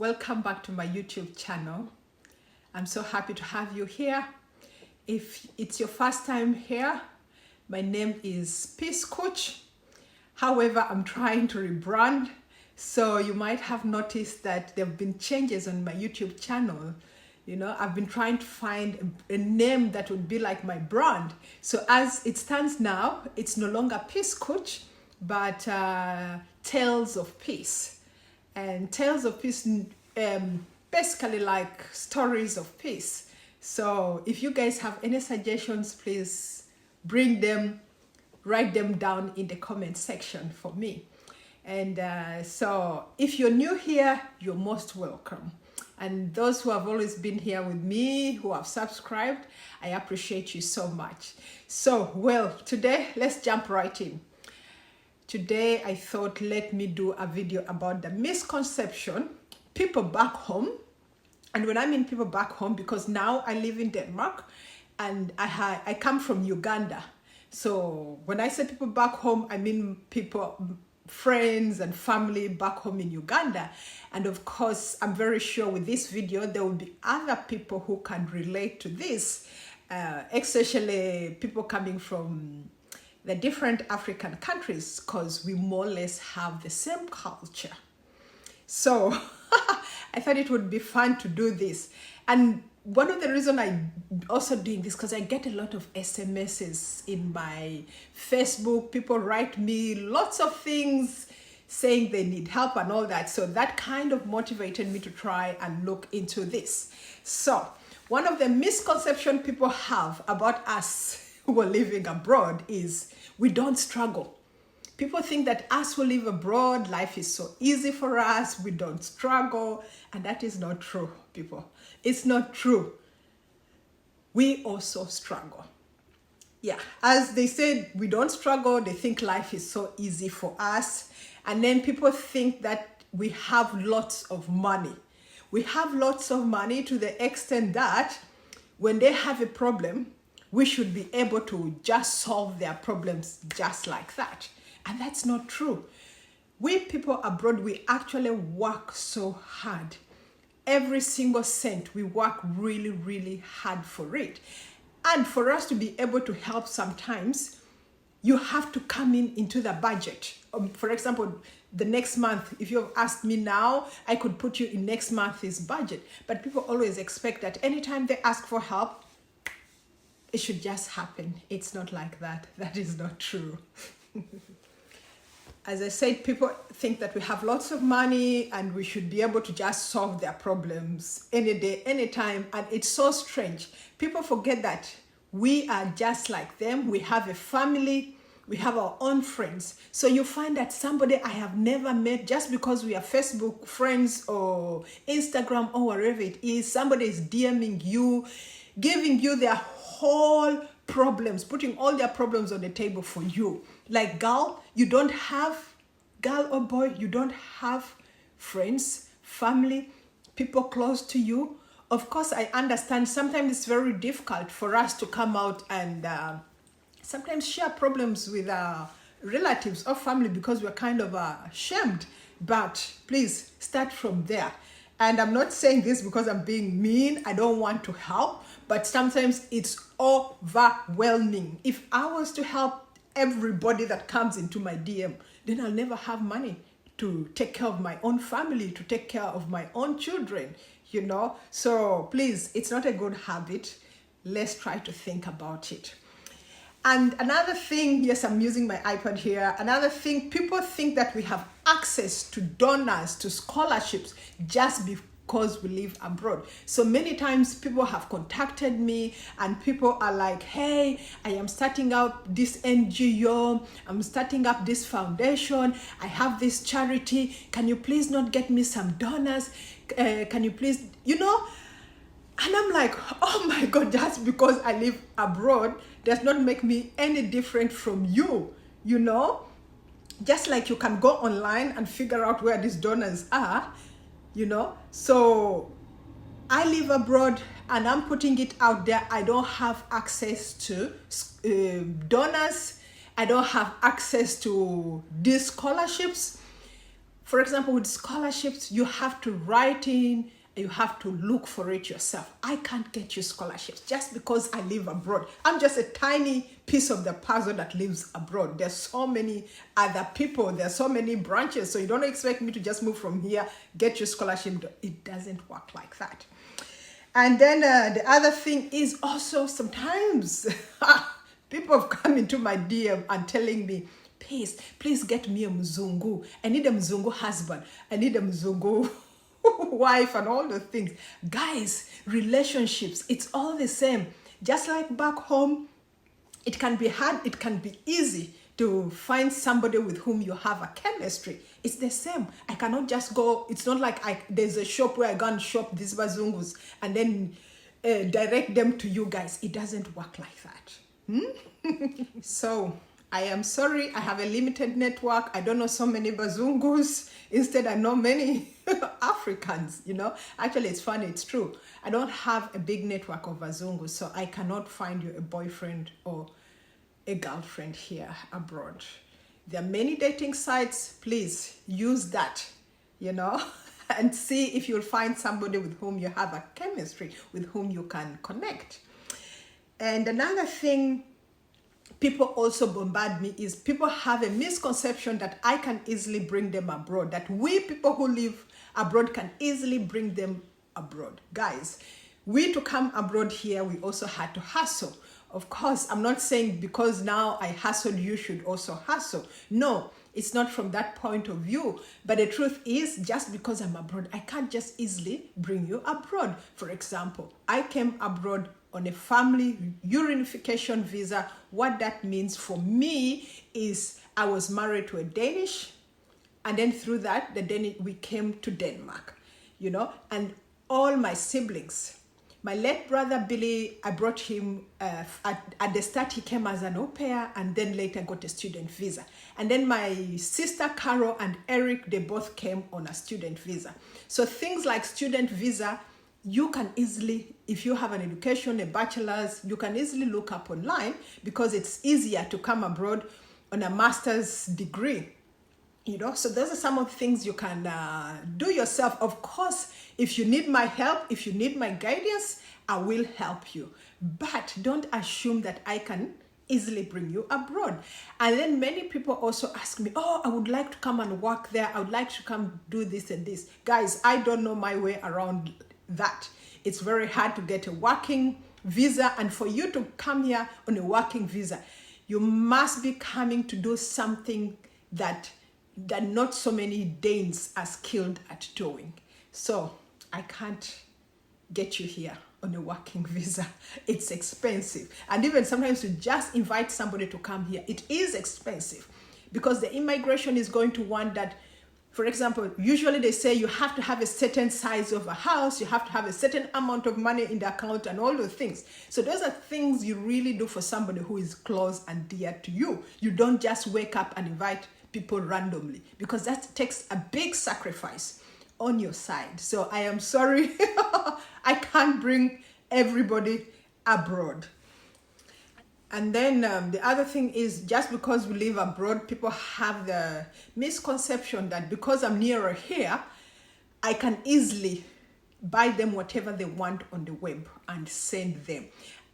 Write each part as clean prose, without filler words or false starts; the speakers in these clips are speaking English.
welcome back to my YouTube channel. I'm so happy to have you here. If it's your first time here, my name is Peace Coach. However, I'm trying to rebrand, so you might have noticed that there have been changes on my YouTube channel. You know, I've been trying to find a name that would be like my brand. So as it stands now, it's no longer Peace Coach, but Tales of Peace. And Tales of Peace, basically like stories of peace. So if you guys have any suggestions, please bring them, write them down in the comment section for me. And so if you're new here, you're most welcome. And those who have always been here with me, who have subscribed, I appreciate you so much. So, well, today, let's jump right in. Today, I thought, let me do a video about the misconception people back home. And when I mean people back home, because now I live in Denmark and I come from Uganda. So when I say people back home, I mean people, friends and family back home in Uganda. And of course, I'm very sure with this video, there will be other people who can relate to this, especially people coming from the different African countries, because we more or less have the same culture. So I thought it would be fun to do this. And one of the reasons I'm also doing this, because I get a lot of SMSs in my Facebook. People write me lots of things saying they need help and all that. So that kind of motivated me to try and look into this. So one of the misconceptions people have about us who are living abroad is we don't struggle. People think that us who live abroad, life is so easy for us, we don't struggle, and that is not true, people. It's not true. We also struggle. Yeah, as they said, we don't struggle, they think life is so easy for us, and then people think that we have lots of money. We have lots of money to the extent that when they have a problem, we should be able to just solve their problems just like that. And that's not true. We people abroad, we actually work so hard. Every single cent, we work really, really hard for it. And for us to be able to help sometimes, you have to come into the budget. For example, the next month, if you have asked me now, I could put you in next month's budget. But people always expect that anytime they ask for help, it should just happen. It's not like that. That is not true. As I said, people think that we have lots of money and we should be able to just solve their problems any day, anytime. And it's so strange. People forget that we are just like them. We have a family. We have our own friends. So you find that somebody I have never met, just because we are Facebook friends or Instagram or wherever it is, somebody is DMing you, giving you their whole problems, putting all their problems on the table for you. Like, girl, you don't have, girl or boy, you don't have friends, family, people close to you. Of course, I understand sometimes it's very difficult for us to come out and sometimes share problems with our relatives or family because we're kind of ashamed. But please start from there. And I'm not saying this because I'm being mean. I don't want to help, but sometimes it's overwhelming. If I was to help everybody that comes into my DM, then I'll never have money to take care of my own family, to take care of my own children, you know? So please, it's not a good habit. Let's try to think about it. And another thing, yes, I'm using my iPad here. Another thing, people think that we have access to donors, to scholarships, just because we live abroad. So many times people have contacted me and people are like, hey, I am starting out this NGO. I'm starting up this foundation. I have this charity. Can you please not get me some donors? Can you please, you know? And I'm like, oh my God, just because I live abroad does not make me any different from you, you know? Just like you can go online and figure out where these donors are, you know? So I live abroad and I'm putting it out there. I don't have access to donors. I don't have access to these scholarships. For example, with scholarships, you have to write in, you have to look for it yourself. I can't get you scholarships just because I live abroad. I'm just a tiny piece of the puzzle that lives abroad. There's so many other people, there's so many branches, so you don't expect me to just move from here, get you scholarship. It doesn't work like that. And then the other thing is also sometimes people have come into my DM and telling me, please get me a mzungu. I need a mzungu husband. I need a mzungu wife and all the things. Guys, relationships, it's all the same. Just like back home, it can be hard, it can be easy to find somebody with whom you have a chemistry. It's the same. I cannot just go, it's not like there's a shop where I go and shop these bazungus and then direct them to you guys. It doesn't work like that. So I am sorry, I have a limited network. I don't know so many bazungus. Instead, I know many Africans, you know. Actually, it's funny, it's true. I don't have a big network of bazungus, so I cannot find you a boyfriend or a girlfriend here abroad. There are many dating sites. Please use that, you know, and see if you'll find somebody with whom you have a chemistry, with whom you can connect. And another thing people also bombard me is people have a misconception that I can easily bring them abroad, that we people who live abroad can easily bring them abroad. Guys, we to come abroad here, we also had to hustle. Of course, I'm not saying because now I hustled, you should also hustle. No, it's not from that point of view. But the truth is, just because I'm abroad, I can't just easily bring you abroad. For example, I came abroad on a family reunification visa. What that means for me is I was married to a Danish, and then through that, we came to Denmark, you know, and all my siblings. My late brother Billy, I brought him, at the start he came as an au pair and then later got a student visa. And then my sister Carol and Eric, they both came on a student visa. So things like student visa, you can easily, if you have an education, a bachelor's, you can easily look up online because it's easier to come abroad on a master's degree. You know, so those are some of the things you can do yourself. Of course, if you need my help, if you need my guidance, I will help you. But don't assume that I can easily bring you abroad. And then many people also ask me, oh, I would like to come and work there. I would like to come do this and this. Guys, I don't know my way around that. It's very hard to get a working visa. And for you to come here on a working visa, you must be coming to do something that not so many Danes are skilled at doing. So I can't get you here on a working visa. It's expensive. And even sometimes to just invite somebody to come here, it is expensive because the immigration is going to want that. For example, usually they say you have to have a certain size of a house, you have to have a certain amount of money in the account and all those things. So those are things you really do for somebody who is close and dear to you. You don't just wake up and invite people randomly because that takes a big sacrifice on your side. So I am sorry, I can't bring everybody abroad. And then the other thing is, just because we live abroad, people have the misconception that because I'm nearer here, I can easily buy them whatever they want on the web and send them.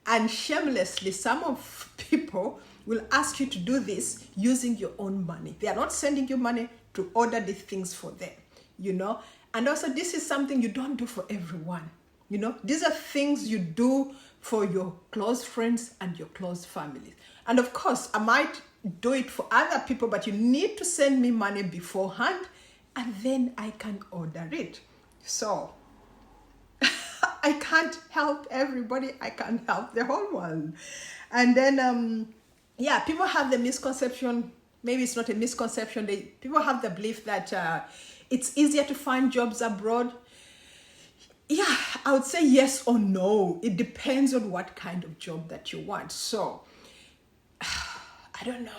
And shamelessly, some of people will ask you to do this using your own money. They are not sending you money to order these things for them, you know. And also, this is something you don't do for everyone, you know. These are things you do for your close friends and your close families. And of course, I might do it for other people, but you need to send me money beforehand and then I can order it. So I can't help everybody. I can't help the whole world. And then, yeah, people have the misconception, maybe it's not a misconception, people have the belief that it's easier to find jobs abroad. Yeah, I would say yes or no. It depends on what kind of job that you want. So, I don't know,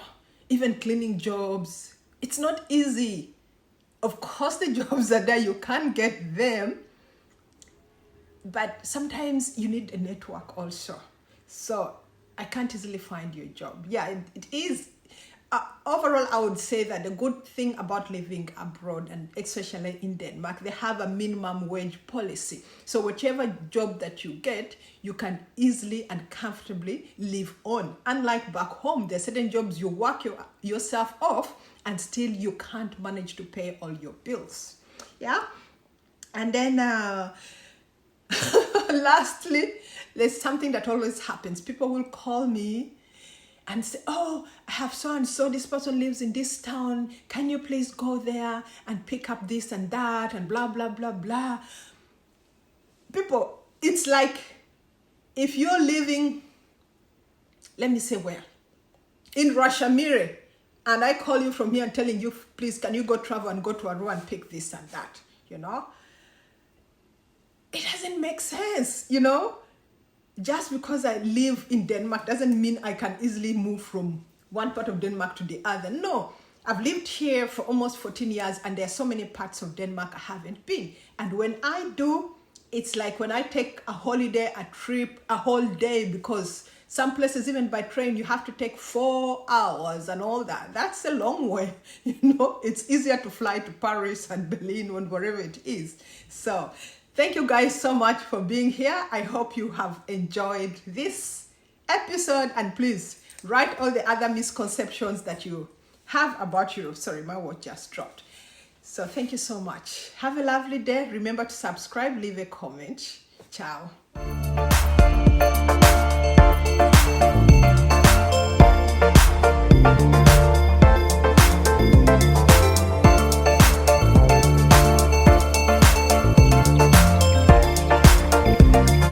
even cleaning jobs, it's not easy. Of course, the jobs are there, you can't get them. But sometimes you need a network also. So I can't easily find you a job. Yeah, it is. overall, I would say that the good thing about living abroad, and especially in Denmark, they have a minimum wage policy. So whichever job that you get, you can easily and comfortably live on. Unlike back home, there are certain jobs you work yourself off and still you can't manage to pay all your bills. Yeah. And then lastly, there's something that always happens. People will call me and say, oh, I have so and so, this person lives in this town, can you please go there and pick up this and that and blah, blah, blah, blah. People, it's like if you're living, let me say where, in Russia, Mire, and I call you from here and telling you, please, can you go travel and go to Arua and pick this and that, you know? It doesn't make sense, you know? Just because I live in Denmark doesn't mean I can easily move from one part of Denmark to the other. No, I've lived here for almost 14 years and there are so many parts of Denmark I haven't been. And when I do, it's like when I take a holiday, a trip, a whole day, because some places, even by train, you have to take 4 hours and all that. That's a long way, you know. It's easier to fly to Paris and Berlin or wherever it is. So thank you guys so much for being here. I hope you have enjoyed this episode, and please write all the other misconceptions that you have about Europe. Sorry, my watch just dropped. So thank you so much. Have a lovely day. Remember to subscribe, leave a comment. Ciao.